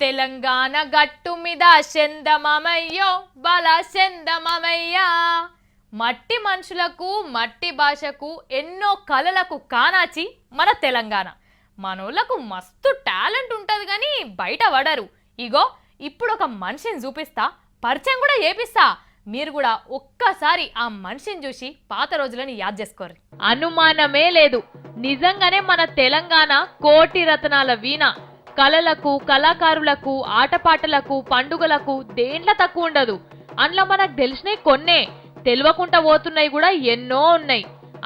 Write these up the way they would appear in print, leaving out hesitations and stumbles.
తెలంగాణ గట్టు మీద చందమామయ్యో బల చందమామయ్య. మట్టి మనుషులకు మట్టి భాషకు ఎన్నో కళలకు కానాచి మన తెలంగాణ. మనోళ్ళకు మస్తు టాలెంట్ ఉంటుంది కానీ బయట పడరు. ఇగో ఇప్పుడు ఒక మనిషిని చూపిస్తా, పరిచయం కూడా చేపిస్తా. మీరు కూడా ఒక్కసారి ఆ మనిషిని చూసి పాత రోజులను యాద్ చేసుకోరు. అనుమానమే లేదు, నిజంగానే మన తెలంగాణ కోటి రత్నాల వీణ. కళలకు, కళాకారులకు, ఆటపాటలకు, పండుగలకు దేంట్ల తక్కువ ఉండదు. అందులో మనకు తెలిసినవి కొన్నే, తెలియకుండా పోతున్నాయి కూడా ఎన్నో ఉన్నాయి.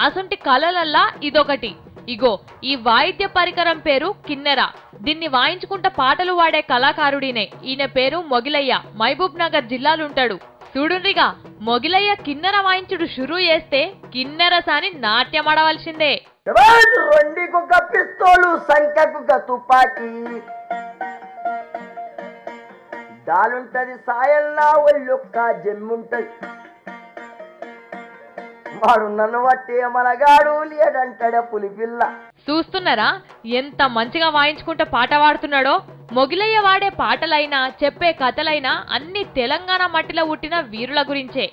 అసంటి కళలల్లా ఇదొకటి. ఇగో ఈ వాయిద్య పరికరం పేరు కిన్నెర. దీన్ని వాయించుకుంటా పాటలు వాడే కళాకారుడినే. ఈయన పేరు మొగిలయ్య, మహబూబ్ నగర్ జిల్లాలుంటాడు. చూడుండ్రిగా, మొగిలయ్య కిన్నెర వాయించుడు షురూ చేస్తే కిన్నెర సాని నాట్యం ఆడవలసిందే. రెండికొక పిస్తోలు, సంఖ్యకొక తుపాకీ, దాలుంటది సాయల్లా ఒళ్ళొక్క జమ్ముంటది. వాడు నన్ను బట్టే మనగాడు లేడంటాడ పులిపిల్ల. చూస్తున్నారా ఎంత మంచిగా వాయించుకుంటూ పాట పాడుతున్నాడో. మొగిలయ్య వాడే పాటలైనా చెప్పే కథలైనా అన్ని తెలంగాణ మట్టిలో పుట్టిన వీరుల గురించే.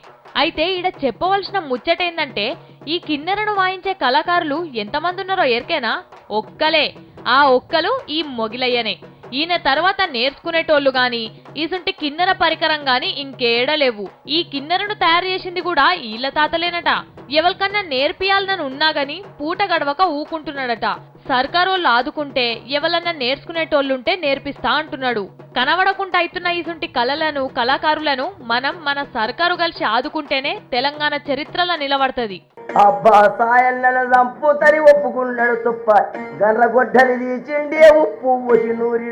అయితే ఈడ చెప్పవలసిన ముచ్చటేందంటే, ఈ కిన్నెరను వాయించే కళాకారులు ఎంతమంది ఉన్నారో ఎరికేనా? ఒక్కలే. ఆ ఒక్కలు ఈ మొగిలయ్యనే. ఈయన తర్వాత నేర్చుకునేటోళ్ళు గాని ఈసుంటి కిన్నెర పరికరం గాని ఇంకేడలేవు. ఈ కిన్నెరను తయారు చేసింది కూడా ఈళ్ళ తాతలేనట. ఎవరికన్నా నేర్పియాలని ఉన్నా గాని పూట గడవక ఊకుంటున్నాడట. సర్కారోళ్ళు ఆదుకుంటే ఎవరన్నా నేర్చుకునేటోళ్ళుంటే నేర్పిస్తా అంటున్నాడు. కనబడకుండా అయితున్న ఈసుంటి కళలను, కళాకారులను మనం మన సర్కారు కలిసి ఆదుకుంటేనే తెలంగాణ చరిత్రలో నిలబడుతుంది. అబ్బా సాయన్నను చంపుతని ఒప్పుకున్నాడు తుప్ప, గర్ర గొడ్డలి తీసిండే ఉప్పు పోసి నూరి